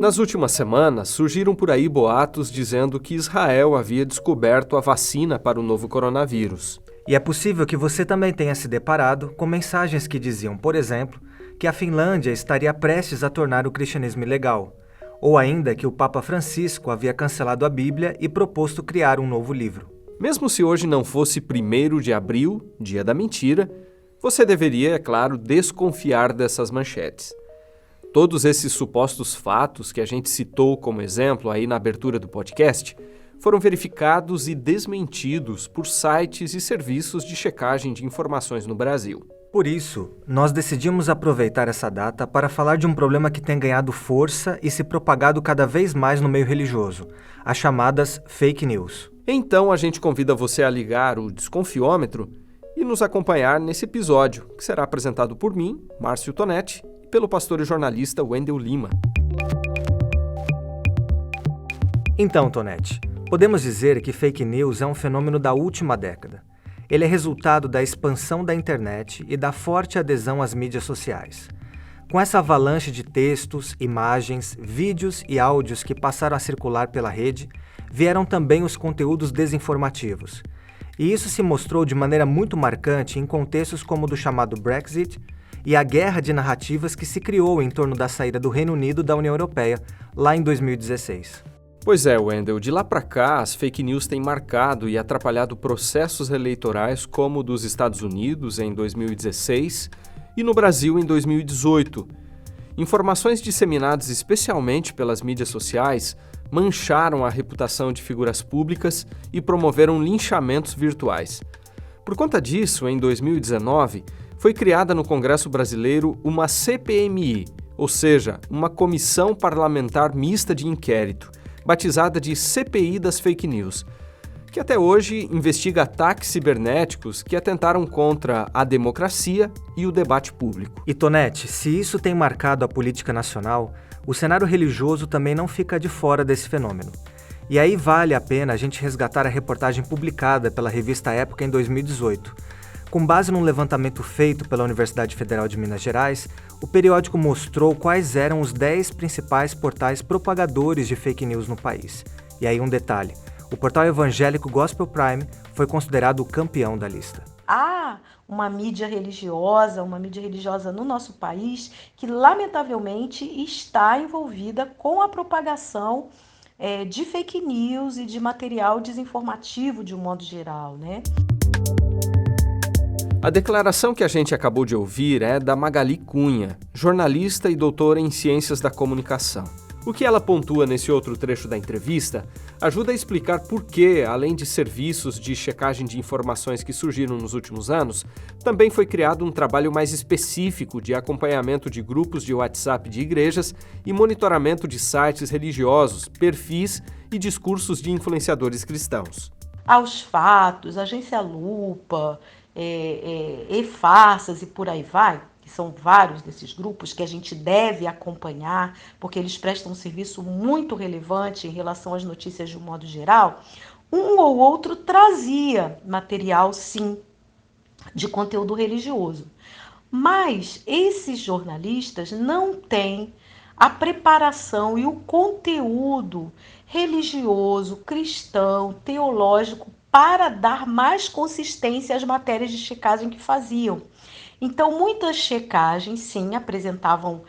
Nas últimas semanas, surgiram por aí boatos dizendo que Israel havia descoberto a vacina para o novo coronavírus. E é possível que você também tenha se deparado com mensagens que diziam, por exemplo, que a Finlândia estaria prestes a tornar o cristianismo ilegal, ou ainda que o Papa Francisco havia cancelado a Bíblia e proposto criar um novo livro. Mesmo se hoje não fosse 1º de abril, dia da mentira, você deveria, é claro, desconfiar dessas manchetes. Todos esses supostos fatos que a gente citou como exemplo aí na abertura do podcast foram verificados e desmentidos por sites e serviços de checagem de informações no Brasil. Por isso, nós decidimos aproveitar essa data para falar de um problema que tem ganhado força e se propagado cada vez mais no meio religioso, as chamadas fake news. Então a gente convida você a ligar o desconfiômetro e nos acompanhar nesse episódio, que será apresentado por mim, Márcio Tonetti, e pelo pastor e jornalista Wendel Lima. Então, Tonetti, podemos dizer que fake news é um fenômeno da última década. Ele é resultado da expansão da internet e da forte adesão às mídias sociais. Com essa avalanche de textos, imagens, vídeos e áudios que passaram a circular pela rede, vieram também os conteúdos desinformativos. E isso se mostrou de maneira muito marcante em contextos como o do chamado Brexit e a guerra de narrativas que se criou em torno da saída do Reino Unido da União Europeia, lá em 2016. Pois é, Wendel, de lá para cá, as fake news têm marcado e atrapalhado processos eleitorais como o dos Estados Unidos em 2016 e no Brasil em 2018. Informações disseminadas especialmente pelas mídias sociais mancharam a reputação de figuras públicas e promoveram linchamentos virtuais. Por conta disso, em 2019, foi criada no Congresso Brasileiro uma CPMI, ou seja, uma Comissão Parlamentar Mista de Inquérito, batizada de CPI das Fake News, que até hoje investiga ataques cibernéticos que atentaram contra a democracia e o debate público. E Tonetti, se isso tem marcado a política nacional, o cenário religioso também não fica de fora desse fenômeno. E aí vale a pena a gente resgatar a reportagem publicada pela revista Época em 2018. Com base num levantamento feito pela Universidade Federal de Minas Gerais, o periódico mostrou quais eram os 10 principais portais propagadores de fake news no país. E aí um detalhe, o portal evangélico Gospel Prime foi considerado o campeão da lista. Há uma mídia religiosa no nosso país que, lamentavelmente, está envolvida com a propagação de fake news e de material desinformativo de um modo geral, né? A declaração que a gente acabou de ouvir é da Magali Cunha, jornalista e doutora em Ciências da Comunicação. O que ela pontua nesse outro trecho da entrevista ajuda a explicar por que, além de serviços de checagem de informações que surgiram nos últimos anos, também foi criado um trabalho mais específico de acompanhamento de grupos de WhatsApp de igrejas e monitoramento de sites religiosos, perfis e discursos de influenciadores cristãos. Aos Fatos, Agência Lupa, E-Farsas e por aí vai, que são vários desses grupos que a gente deve acompanhar, porque eles prestam um serviço muito relevante em relação às notícias de um modo geral, um ou outro trazia material, sim, de conteúdo religioso. Mas esses jornalistas não têm a preparação e o conteúdo religioso, cristão, teológico, para dar mais consistência às matérias de checagem que faziam. Então, muitas checagens, sim, apresentavam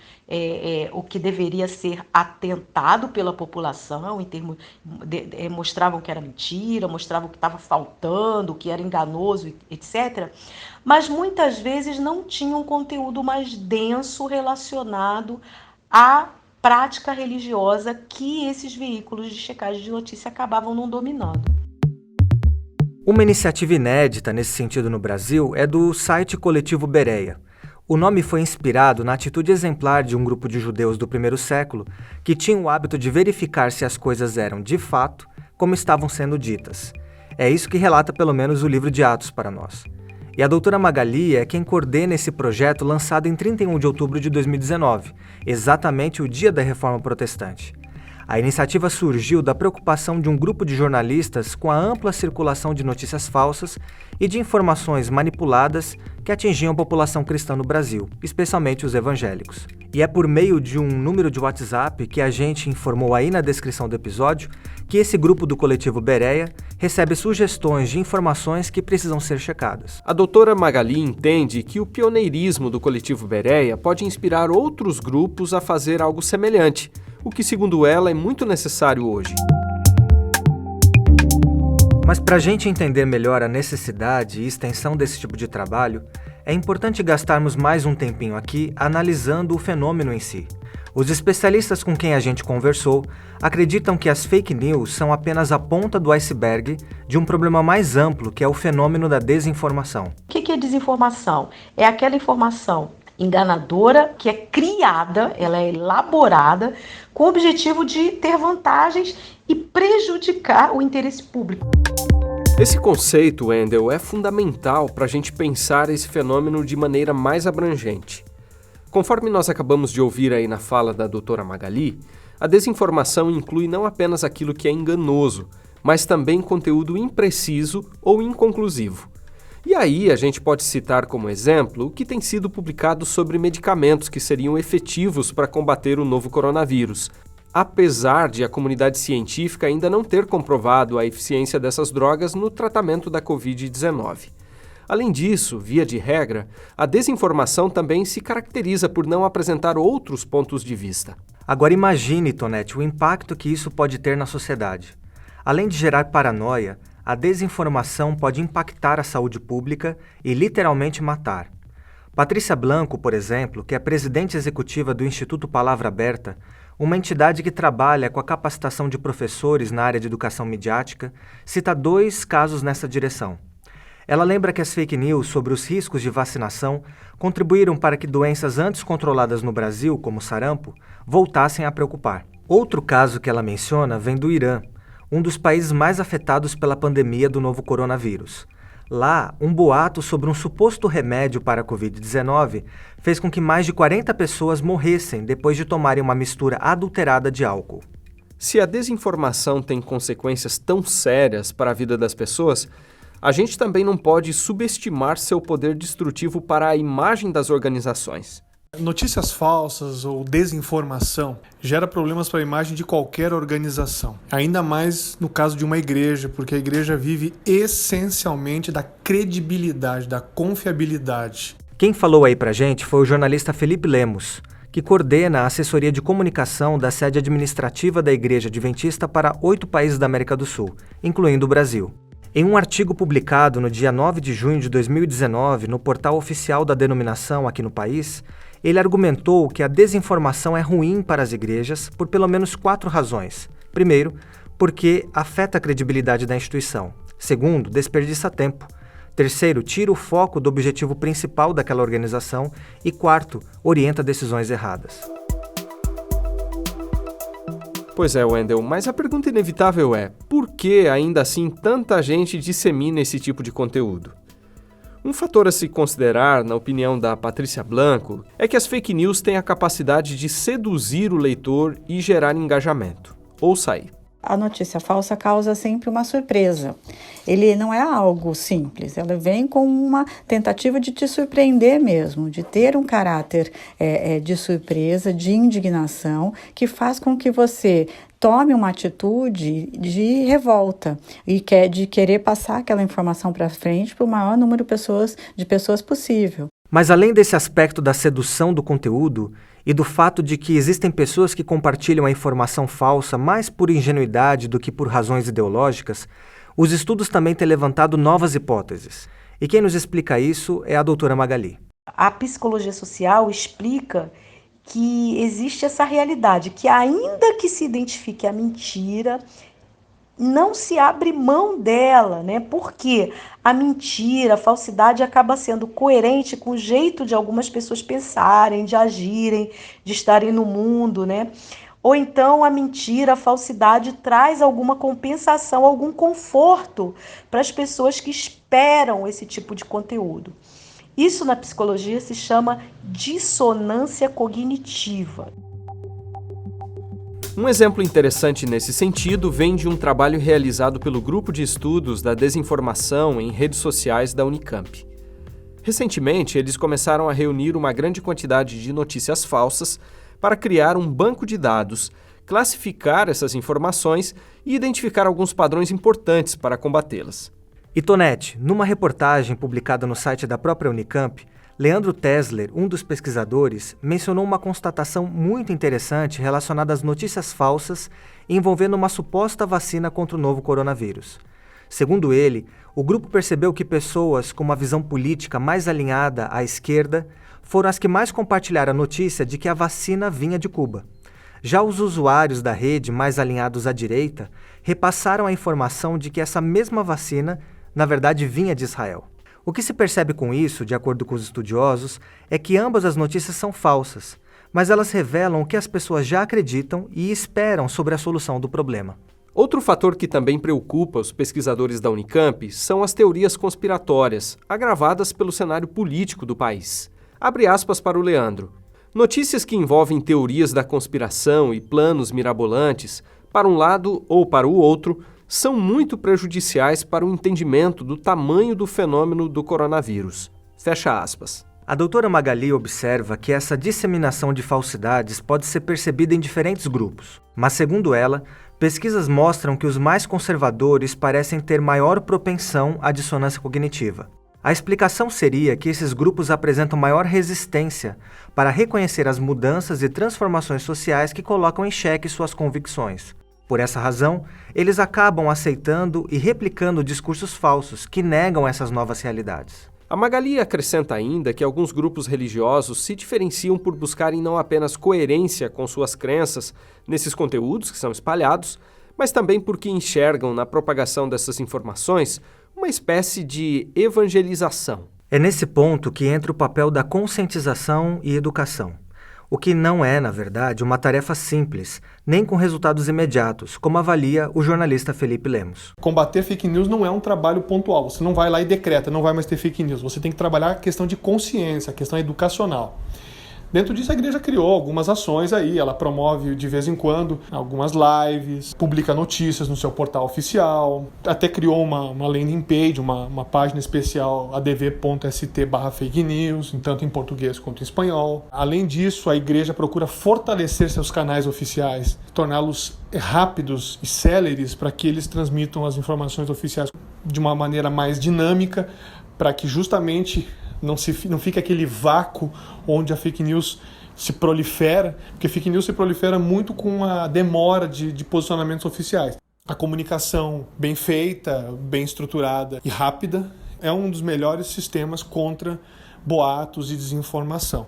o que deveria ser atentado pela população, mostravam que era mentira, mostravam que estava faltando, que era enganoso, etc. Mas muitas vezes não tinham um conteúdo mais denso relacionado à prática religiosa que esses veículos de checagem de notícia acabavam não dominando. Uma iniciativa inédita nesse sentido no Brasil é do site Coletivo Bereia. O nome foi inspirado na atitude exemplar de um grupo de judeus do primeiro século que tinha o hábito de verificar se as coisas eram, de fato, como estavam sendo ditas. É isso que relata pelo menos o livro de Atos para nós. E a doutora Magali é quem coordena esse projeto lançado em 31 de outubro de 2019, exatamente o dia da Reforma Protestante. A iniciativa surgiu da preocupação de um grupo de jornalistas com a ampla circulação de notícias falsas e de informações manipuladas que atingiam a população cristã no Brasil, especialmente os evangélicos. E é por meio de um número de WhatsApp que a gente informou aí na descrição do episódio que esse grupo do Coletivo Bereia recebe sugestões de informações que precisam ser checadas. A doutora Magali entende que o pioneirismo do Coletivo Bereia pode inspirar outros grupos a fazer algo semelhante, o que, segundo ela, é muito necessário hoje. Mas para a gente entender melhor a necessidade e extensão desse tipo de trabalho, é importante gastarmos mais um tempinho aqui analisando o fenômeno em si. Os especialistas com quem a gente conversou acreditam que as fake news são apenas a ponta do iceberg de um problema mais amplo, que é o fenômeno da desinformação. O que é desinformação? É aquela informação enganadora que é criada, ela é elaborada com o objetivo de ter vantagens e prejudicar o interesse público. Esse conceito, Wendel, é fundamental para a gente pensar esse fenômeno de maneira mais abrangente. Conforme nós acabamos de ouvir aí na fala da doutora Magali, a desinformação inclui não apenas aquilo que é enganoso, mas também conteúdo impreciso ou inconclusivo. E aí a gente pode citar como exemplo o que tem sido publicado sobre medicamentos que seriam efetivos para combater o novo coronavírus, apesar de a comunidade científica ainda não ter comprovado a eficiência dessas drogas no tratamento da Covid-19. Além disso, via de regra, a desinformação também se caracteriza por não apresentar outros pontos de vista. Agora imagine, Tonete, o impacto que isso pode ter na sociedade. Além de gerar paranoia, a desinformação pode impactar a saúde pública e literalmente matar. Patrícia Blanco, por exemplo, que é presidente executiva do Instituto Palavra Aberta, uma entidade que trabalha com a capacitação de professores na área de educação midiática, cita 2 casos nessa direção. Ela lembra que as fake news sobre os riscos de vacinação contribuíram para que doenças antes controladas no Brasil, como sarampo, voltassem a preocupar. Outro caso que ela menciona vem do Irã, um dos países mais afetados pela pandemia do novo coronavírus. Lá, um boato sobre um suposto remédio para a Covid-19 fez com que mais de 40 pessoas morressem depois de tomarem uma mistura adulterada de álcool. Se a desinformação tem consequências tão sérias para a vida das pessoas, a gente também não pode subestimar seu poder destrutivo para a imagem das organizações. Notícias falsas ou desinformação gera problemas para a imagem de qualquer organização. Ainda mais no caso de uma igreja, porque a igreja vive essencialmente da credibilidade, da confiabilidade. Quem falou aí pra gente foi o jornalista Felipe Lemos, que coordena a assessoria de comunicação da sede administrativa da Igreja Adventista para 8 países da América do Sul, incluindo o Brasil. Em um artigo publicado no dia 9 de junho de 2019 no portal oficial da denominação aqui no país, ele argumentou que a desinformação é ruim para as igrejas por pelo menos 4 razões. Primeiro, porque afeta a credibilidade da instituição. Segundo, desperdiça tempo. Terceiro, tira o foco do objetivo principal daquela organização. E quarto, orienta decisões erradas. Pois é, Wendel, mas a pergunta inevitável é: por que ainda assim tanta gente dissemina esse tipo de conteúdo? Um fator a se considerar, na opinião da Patrícia Blanco, é que as fake news têm a capacidade de seduzir o leitor e gerar engajamento. Ouça aí. A notícia falsa causa sempre uma surpresa. Ele não é algo simples, ela vem com uma tentativa de te surpreender mesmo, de ter um caráter de surpresa, de indignação, que faz com que você tome uma atitude de revolta e de querer passar aquela informação para frente para o maior número de pessoas possível. Mas além desse aspecto da sedução do conteúdo e do fato de que existem pessoas que compartilham a informação falsa mais por ingenuidade do que por razões ideológicas, os estudos também têm levantado novas hipóteses. E quem nos explica isso é a doutora Magali. A psicologia social explica que existe essa realidade, que ainda que se identifique a mentira, não se abre mão dela, né? Porque a mentira, a falsidade acaba sendo coerente com o jeito de algumas pessoas pensarem, de agirem, de estarem no mundo, né? Ou então a mentira, a falsidade traz alguma compensação, algum conforto para as pessoas que esperam esse tipo de conteúdo. Isso na psicologia se chama dissonância cognitiva. Um exemplo interessante nesse sentido vem de um trabalho realizado pelo Grupo de Estudos da Desinformação em Redes Sociais da Unicamp. Recentemente, eles começaram a reunir uma grande quantidade de notícias falsas para criar um banco de dados, classificar essas informações e identificar alguns padrões importantes para combatê-las. E Tonete, numa reportagem publicada no site da própria Unicamp, Leandro Tesler, um dos pesquisadores, mencionou uma constatação muito interessante relacionada às notícias falsas envolvendo uma suposta vacina contra o novo coronavírus. Segundo ele, o grupo percebeu que pessoas com uma visão política mais alinhada à esquerda foram as que mais compartilharam a notícia de que a vacina vinha de Cuba. Já os usuários da rede mais alinhados à direita repassaram a informação de que essa mesma vacina, na verdade, vinha de Israel. O que se percebe com isso, de acordo com os estudiosos, é que ambas as notícias são falsas, mas elas revelam o que as pessoas já acreditam e esperam sobre a solução do problema. Outro fator que também preocupa os pesquisadores da Unicamp são as teorias conspiratórias, agravadas pelo cenário político do país. Abre aspas para o Leandro. Notícias que envolvem teorias da conspiração e planos mirabolantes, para um lado ou para o outro, são muito prejudiciais para o entendimento do tamanho do fenômeno do coronavírus. Fecha aspas. A doutora Magali observa que essa disseminação de falsidades pode ser percebida em diferentes grupos, mas, segundo ela, pesquisas mostram que os mais conservadores parecem ter maior propensão à dissonância cognitiva. A explicação seria que esses grupos apresentam maior resistência para reconhecer as mudanças e transformações sociais que colocam em xeque suas convicções. Por essa razão, eles acabam aceitando e replicando discursos falsos que negam essas novas realidades. A Magali acrescenta ainda que alguns grupos religiosos se diferenciam por buscarem não apenas coerência com suas crenças nesses conteúdos que são espalhados, mas também porque enxergam na propagação dessas informações uma espécie de evangelização. É nesse ponto que entra o papel da conscientização e educação. O que não é, na verdade, uma tarefa simples, nem com resultados imediatos, como avalia o jornalista Felipe Lemos. Combater fake news não é um trabalho pontual. Você não vai lá e decreta, não vai mais ter fake news. Você tem que trabalhar a questão de consciência, a questão educacional. Dentro disso, a igreja criou algumas ações aí, ela promove de vez em quando algumas lives, publica notícias no seu portal oficial, até criou uma landing page, uma página especial, adv.st/fake news, tanto em português quanto em espanhol. Além disso, a igreja procura fortalecer seus canais oficiais, torná-los rápidos e céleres para que eles transmitam as informações oficiais de uma maneira mais dinâmica, para que justamente não fica aquele vácuo onde a fake news se prolifera, porque fake news se prolifera muito com a demora de posicionamentos oficiais. A comunicação bem feita, bem estruturada e rápida é um dos melhores sistemas contra boatos e desinformação.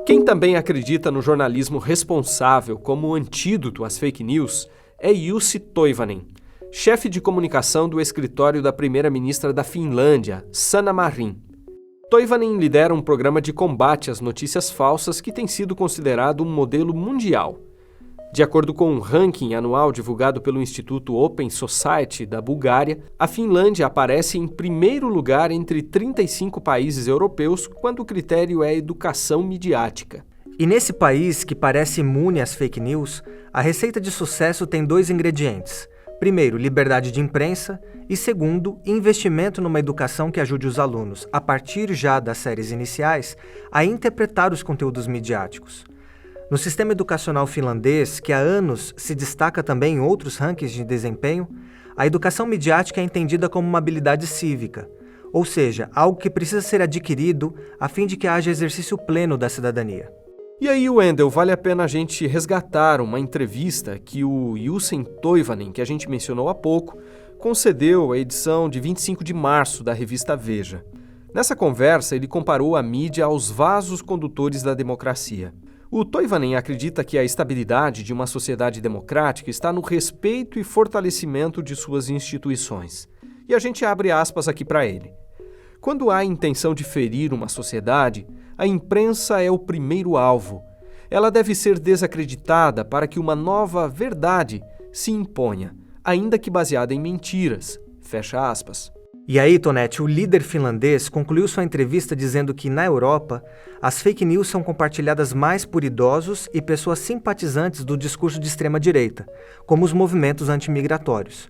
Quem também acredita no jornalismo responsável como antídoto às fake news é Jussi Toivanen, chefe de comunicação do escritório da primeira-ministra da Finlândia, Sanna Marin. Toivanen lidera um programa de combate às notícias falsas que tem sido considerado um modelo mundial. De acordo com um ranking anual divulgado pelo Instituto Open Society da Bulgária, a Finlândia aparece em primeiro lugar entre 35 países europeus quando o critério é educação midiática. E nesse país que parece imune às fake news, a receita de sucesso tem 2 ingredientes. Primeiro, liberdade de imprensa e, segundo, investimento numa educação que ajude os alunos, a partir já das séries iniciais, a interpretar os conteúdos midiáticos. No sistema educacional finlandês, que há anos se destaca também em outros rankings de desempenho, a educação midiática é entendida como uma habilidade cívica, ou seja, algo que precisa ser adquirido a fim de que haja exercício pleno da cidadania. E aí, Wendel, vale a pena a gente resgatar uma entrevista que o Jussi Toivanen, que a gente mencionou há pouco, concedeu à edição de 25 de março da revista Veja. Nessa conversa, ele comparou a mídia aos vasos condutores da democracia. O Toivanen acredita que a estabilidade de uma sociedade democrática está no respeito e fortalecimento de suas instituições. E a gente abre aspas aqui para ele. Quando há intenção de ferir uma sociedade, a imprensa é o primeiro alvo. Ela deve ser desacreditada para que uma nova verdade se imponha, ainda que baseada em mentiras. Fecha aspas. E aí, Tonete, o líder finlandês concluiu sua entrevista dizendo que, na Europa, as fake news são compartilhadas mais por idosos e pessoas simpatizantes do discurso de extrema-direita, como os movimentos antimigratórios.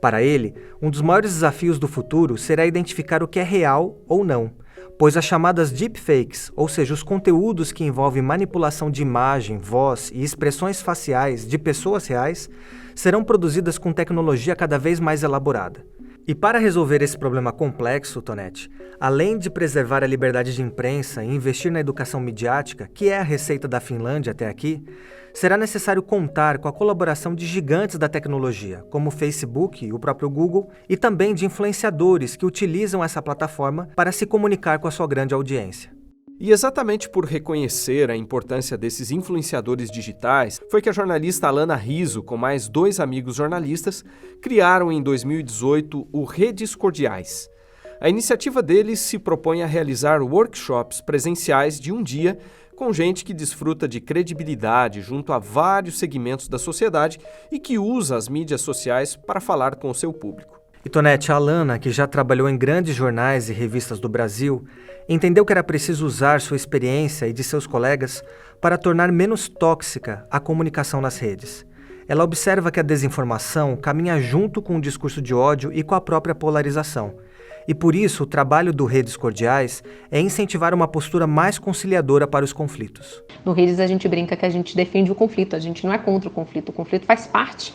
Para ele, um dos maiores desafios do futuro será identificar o que é real ou não, pois as chamadas deepfakes, ou seja, os conteúdos que envolvem manipulação de imagem, voz e expressões faciais de pessoas reais, serão produzidas com tecnologia cada vez mais elaborada. E para resolver esse problema complexo, Tonete, além de preservar a liberdade de imprensa e investir na educação midiática, que é a receita da Finlândia até aqui, será necessário contar com a colaboração de gigantes da tecnologia, como o Facebook e o próprio Google, e também de influenciadores que utilizam essa plataforma para se comunicar com a sua grande audiência. E exatamente por reconhecer a importância desses influenciadores digitais, foi que a jornalista Alana Rizzo, com mais 2 amigos jornalistas, criaram em 2018 o Redes Cordiais. A iniciativa deles se propõe a realizar workshops presenciais de um dia com gente que desfruta de credibilidade junto a vários segmentos da sociedade e que usa as mídias sociais para falar com o seu público. E Tonete, a Alana, que já trabalhou em grandes jornais e revistas do Brasil, entendeu que era preciso usar sua experiência e de seus colegas para tornar menos tóxica a comunicação nas redes. Ela observa que a desinformação caminha junto com o discurso de ódio e com a própria polarização. E por isso o trabalho do Redes Cordiais é incentivar uma postura mais conciliadora para os conflitos. No Redes a gente brinca que a gente defende o conflito, a gente não é contra o conflito faz parte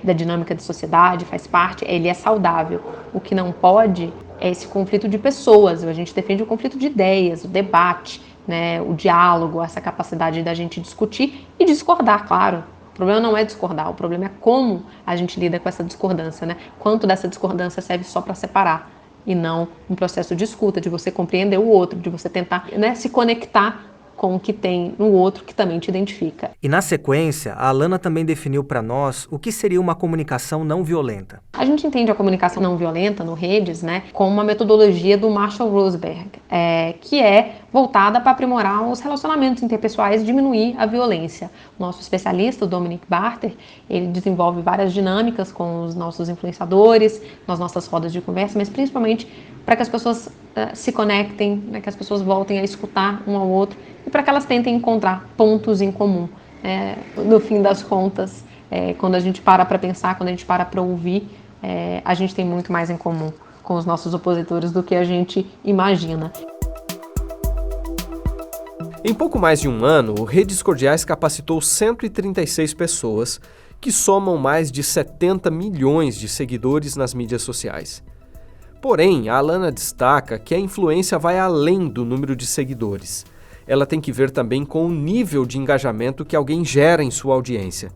da dinâmica da sociedade, faz parte, ele é saudável. O que não pode é esse conflito de pessoas, a gente defende o conflito de ideias, o debate, né, o diálogo, essa capacidade da gente discutir e discordar, claro. O problema não é discordar, o problema é como a gente lida com essa discordância, né? Quanto dessa discordância serve só para separar e não um processo de escuta, de você compreender o outro, de você tentar, né, se conectar com o que tem no outro que também te identifica. E na sequência, a Alana também definiu para nós o que seria uma comunicação não violenta. A gente entende a comunicação não violenta no Redes, né, como uma metodologia do Marshall Rosenberg, que é voltada para aprimorar os relacionamentos interpessoais e diminuir a violência. O nosso especialista, o Dominic Barter, ele desenvolve várias dinâmicas com os nossos influenciadores, nas nossas rodas de conversa, mas principalmente para que as pessoas se conectem, né, que as pessoas voltem a escutar um ao outro e para que elas tentem encontrar pontos em comum. No fim das contas, quando a gente para pensar, quando a gente para ouvir, a gente tem muito mais em comum com os nossos opositores do que a gente imagina. Em pouco mais de um ano, o Redes Cordiais capacitou 136 pessoas, que somam mais de 70 milhões de seguidores nas mídias sociais. Porém, a Alana destaca que a influência vai além do número de seguidores. Ela tem que ver também com o nível de engajamento que alguém gera em sua audiência.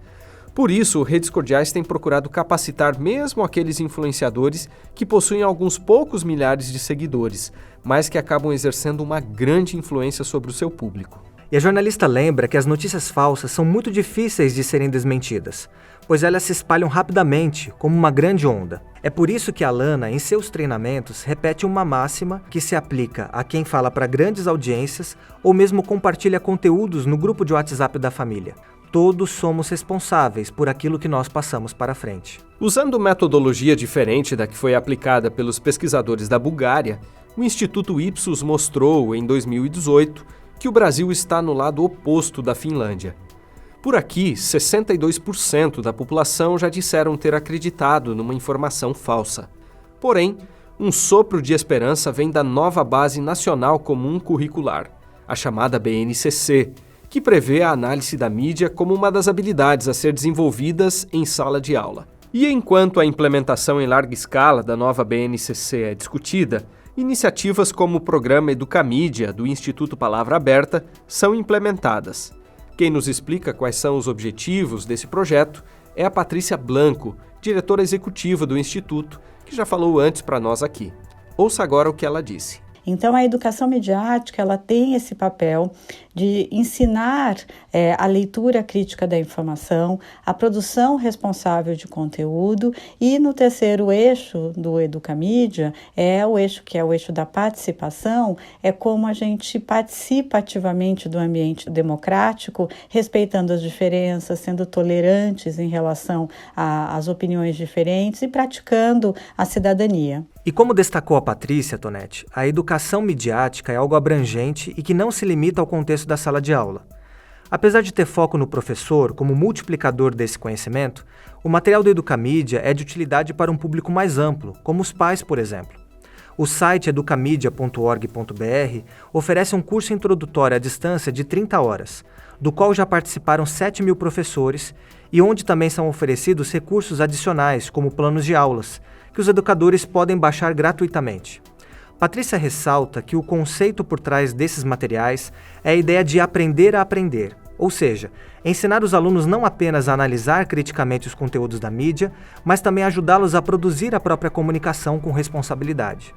Por isso, o Redes Cordiais tem procurado capacitar mesmo aqueles influenciadores que possuem alguns poucos milhares de seguidores, mas que acabam exercendo uma grande influência sobre o seu público. E a jornalista lembra que as notícias falsas são muito difíceis de serem desmentidas, pois elas se espalham rapidamente, como uma grande onda. É por isso que a Alana, em seus treinamentos, repete uma máxima que se aplica a quem fala para grandes audiências ou mesmo compartilha conteúdos no grupo de WhatsApp da família. Todos somos responsáveis por aquilo que nós passamos para frente. Usando metodologia diferente da que foi aplicada pelos pesquisadores da Bulgária, o Instituto Ipsos mostrou, em 2018, que o Brasil está no lado oposto da Finlândia. Por aqui, 62% da população já disseram ter acreditado numa informação falsa. Porém, um sopro de esperança vem da nova Base Nacional Comum Curricular, a chamada BNCC, que prevê a análise da mídia como uma das habilidades a ser desenvolvidas em sala de aula. E enquanto a implementação em larga escala da nova BNCC é discutida, iniciativas como o programa Educamídia, do Instituto Palavra Aberta, são implementadas. Quem nos explica quais são os objetivos desse projeto é a Patrícia Blanco, diretora executiva do Instituto, que já falou antes para nós aqui. Ouça agora o que ela disse. Então, a educação midiática ela tem esse papel de ensinar a leitura crítica da informação, a produção responsável de conteúdo e no terceiro eixo do Educamídia, o eixo da participação, é como a gente participa ativamente do ambiente democrático, respeitando as diferenças, sendo tolerantes em relação às opiniões diferentes e praticando a cidadania. E como destacou a Patrícia, Tonetti, a educação midiática é algo abrangente e que não se limita ao contexto da sala de aula. Apesar de ter foco no professor como multiplicador desse conhecimento, o material do Educamídia é de utilidade para um público mais amplo, como os pais, por exemplo. O site educamidia.org.br oferece um curso introdutório à distância de 30 horas, do qual já participaram 7.000 professores e onde também são oferecidos recursos adicionais, como planos de aulas, que os educadores podem baixar gratuitamente. Patrícia ressalta que o conceito por trás desses materiais é a ideia de aprender a aprender, ou seja, ensinar os alunos não apenas a analisar criticamente os conteúdos da mídia, mas também ajudá-los a produzir a própria comunicação com responsabilidade.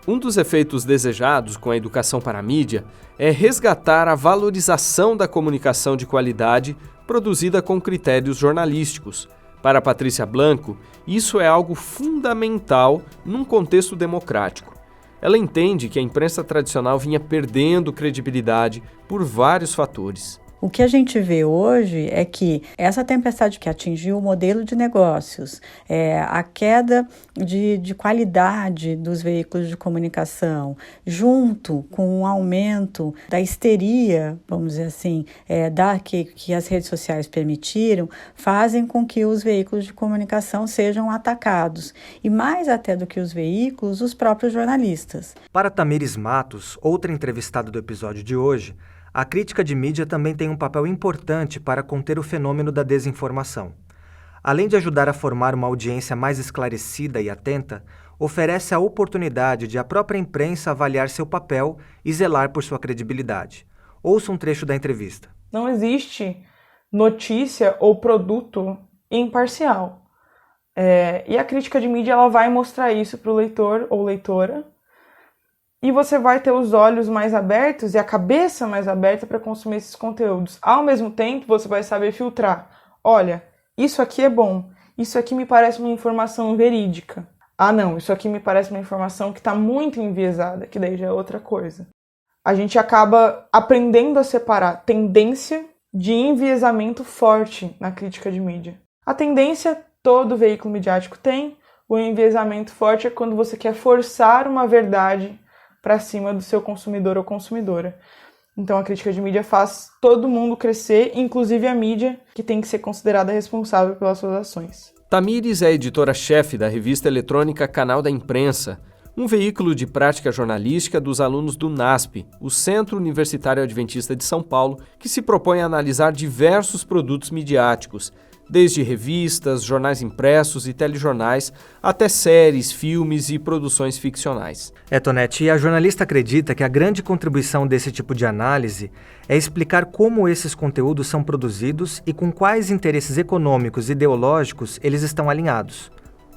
Um dos efeitos desejados com a educação para a mídia é resgatar a valorização da comunicação de qualidade produzida com critérios jornalísticos. Para Patrícia Blanco, isso é algo fundamental num contexto democrático. Ela entende que a imprensa tradicional vinha perdendo credibilidade por vários fatores. O que a gente vê hoje é que essa tempestade que atingiu o modelo de negócios, a queda de qualidade dos veículos de comunicação, junto com o aumento da histeria, vamos dizer assim, que as redes sociais permitiram, fazem com que os veículos de comunicação sejam atacados. E mais até do que os veículos, os próprios jornalistas. Para Tamires Matos, outra entrevistada do episódio de hoje, a crítica de mídia também tem um papel importante para conter o fenômeno da desinformação. Além de ajudar a formar uma audiência mais esclarecida e atenta, oferece a oportunidade de a própria imprensa avaliar seu papel e zelar por sua credibilidade. Ouça um trecho da entrevista. Não existe notícia ou produto imparcial. E a crítica de mídia ela vai mostrar isso para o leitor ou leitora, e você vai ter os olhos mais abertos e a cabeça mais aberta para consumir esses conteúdos. Ao mesmo tempo, você vai saber filtrar. Olha, isso aqui é bom. Isso aqui me parece uma informação verídica. Ah, não, isso aqui me parece uma informação que está muito enviesada, que daí já é outra coisa. A gente acaba aprendendo a separar tendência de enviesamento forte na crítica de mídia. A tendência, todo veículo midiático tem. O enviesamento forte é quando você quer forçar uma verdade para cima do seu consumidor ou consumidora. Então a crítica de mídia faz todo mundo crescer, inclusive a mídia, que tem que ser considerada responsável pelas suas ações. Tamires é editora-chefe da revista eletrônica Canal da Imprensa, um veículo de prática jornalística dos alunos do NASP, o Centro Universitário Adventista de São Paulo, que se propõe a analisar diversos produtos midiáticos, desde revistas, jornais impressos e telejornais, até séries, filmes e produções ficcionais. Tonetti, e a jornalista acredita que a grande contribuição desse tipo de análise é explicar como esses conteúdos são produzidos e com quais interesses econômicos e ideológicos eles estão alinhados.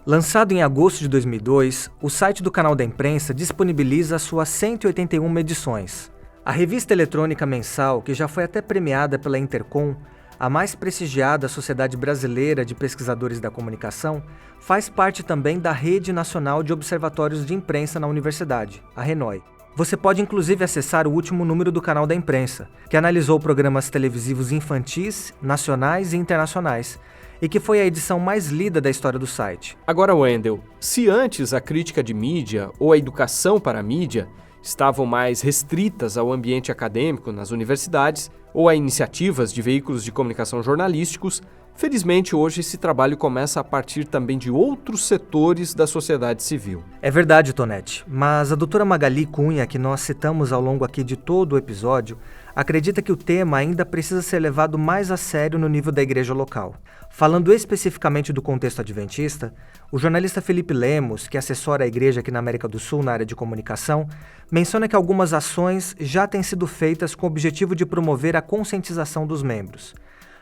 Lançado em agosto de 2002, o site do Canal da Imprensa disponibiliza suas 181 edições. A revista eletrônica mensal, que já foi até premiada pela Intercom, a mais prestigiada Sociedade Brasileira de Pesquisadores da Comunicação, faz parte também da Rede Nacional de Observatórios de Imprensa na Universidade, a RENOI. Você pode inclusive acessar o último número do Canal da Imprensa, que analisou programas televisivos infantis, nacionais e internacionais, e que foi a edição mais lida da história do site. Agora, Wendel, se antes a crítica de mídia ou a educação para a mídia estavam mais restritas ao ambiente acadêmico nas universidades ou a iniciativas de veículos de comunicação jornalísticos, felizmente hoje esse trabalho começa a partir também de outros setores da sociedade civil. É verdade, Tonetti, mas a doutora Magali Cunha, que nós citamos ao longo aqui de todo o episódio, acredita que o tema ainda precisa ser levado mais a sério no nível da igreja local. Falando especificamente do contexto adventista, o jornalista Felipe Lemos, que assessora a igreja aqui na América do Sul na área de comunicação, menciona que algumas ações já têm sido feitas com o objetivo de promover a conscientização dos membros.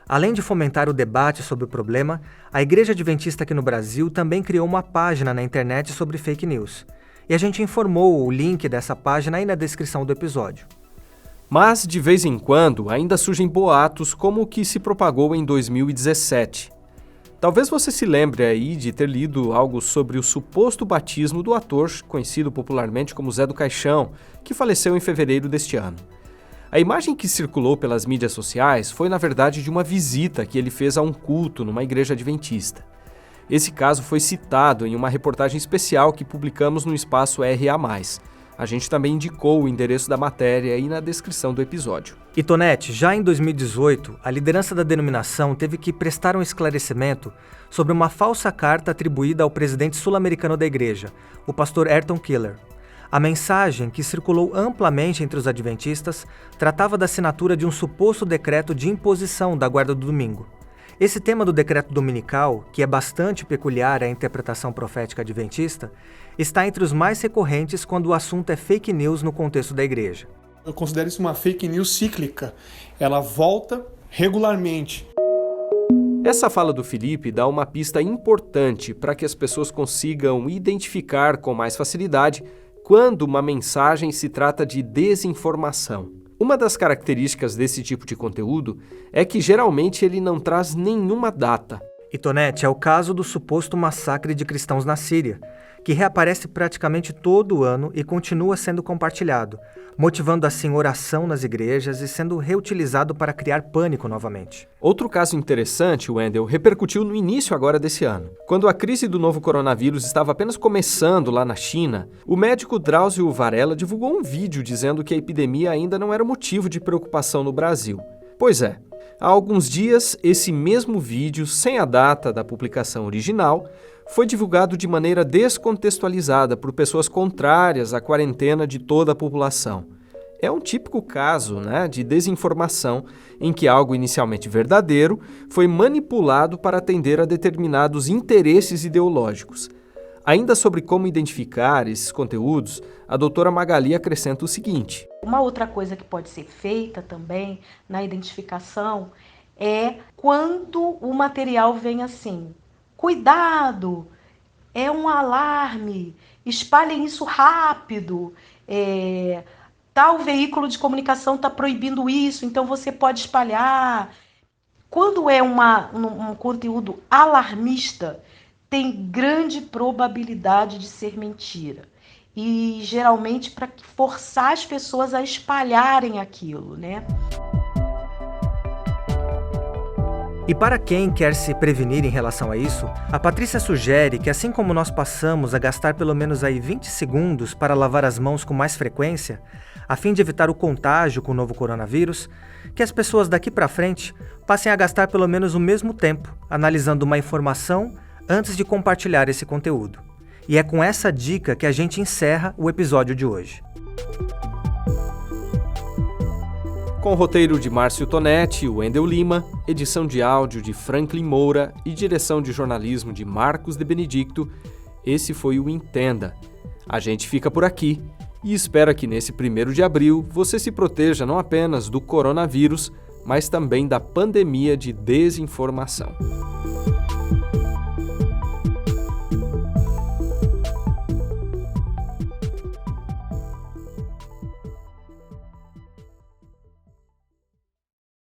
Além de fomentar o debate sobre o problema, a Igreja Adventista aqui no Brasil também criou uma página na internet sobre fake news. E a gente informou o link dessa página aí na descrição do episódio. Mas, de vez em quando, ainda surgem boatos como o que se propagou em 2017. Talvez você se lembre aí de ter lido algo sobre o suposto batismo do ator, conhecido popularmente como Zé do Caixão, que faleceu em fevereiro deste ano. A imagem que circulou pelas mídias sociais foi, na verdade, de uma visita que ele fez a um culto numa igreja adventista. Esse caso foi citado em uma reportagem especial que publicamos no espaço RA+. A gente também indicou o endereço da matéria aí na descrição do episódio. E Tonete, já em 2018, a liderança da denominação teve que prestar um esclarecimento sobre uma falsa carta atribuída ao presidente sul-americano da igreja, o pastor Ayrton Killer. A mensagem, que circulou amplamente entre os adventistas, tratava da assinatura de um suposto decreto de imposição da guarda do domingo. Esse tema do decreto dominical, que é bastante peculiar à interpretação profética adventista, está entre os mais recorrentes quando o assunto é fake news no contexto da igreja. Eu considero isso uma fake news cíclica. Ela volta regularmente. Essa fala do Felipe dá uma pista importante para que as pessoas consigam identificar com mais facilidade quando uma mensagem se trata de desinformação. Uma das características desse tipo de conteúdo é que geralmente ele não traz nenhuma data. E Tonete, é o caso do suposto massacre de cristãos na Síria, que reaparece praticamente todo ano e continua sendo compartilhado, motivando assim oração nas igrejas e sendo reutilizado para criar pânico novamente. Outro caso interessante, Wendel, repercutiu no início agora desse ano. Quando a crise do novo coronavírus estava apenas começando lá na China, o médico Drauzio Varella divulgou um vídeo dizendo que a epidemia ainda não era motivo de preocupação no Brasil. Pois é, há alguns dias, esse mesmo vídeo, sem a data da publicação original, foi divulgado de maneira descontextualizada por pessoas contrárias à quarentena de toda a população. É um típico caso, de desinformação em que algo inicialmente verdadeiro foi manipulado para atender a determinados interesses ideológicos. Ainda sobre como identificar esses conteúdos, a doutora Magali acrescenta o seguinte: uma outra coisa que pode ser feita também na identificação é quando o material vem assim: cuidado, é um alarme, espalhem isso rápido, tal veículo de comunicação está proibindo isso, então você pode espalhar. Quando é um conteúdo alarmista, tem grande probabilidade de ser mentira. E geralmente para forçar as pessoas a espalharem aquilo, E para quem quer se prevenir em relação a isso, a Patrícia sugere que, assim como nós passamos a gastar pelo menos 20 segundos para lavar as mãos com mais frequência, a fim de evitar o contágio com o novo coronavírus, que as pessoas daqui para frente passem a gastar pelo menos o mesmo tempo analisando uma informação antes de compartilhar esse conteúdo. E é com essa dica que a gente encerra o episódio de hoje. Com o roteiro de Márcio Tonete e Wendel Lima, edição de áudio de Franklin Moura e direção de jornalismo de Marcos de Benedicto, esse foi o Entenda. A gente fica por aqui e espera que nesse 1º de abril você se proteja não apenas do coronavírus, mas também da pandemia de desinformação.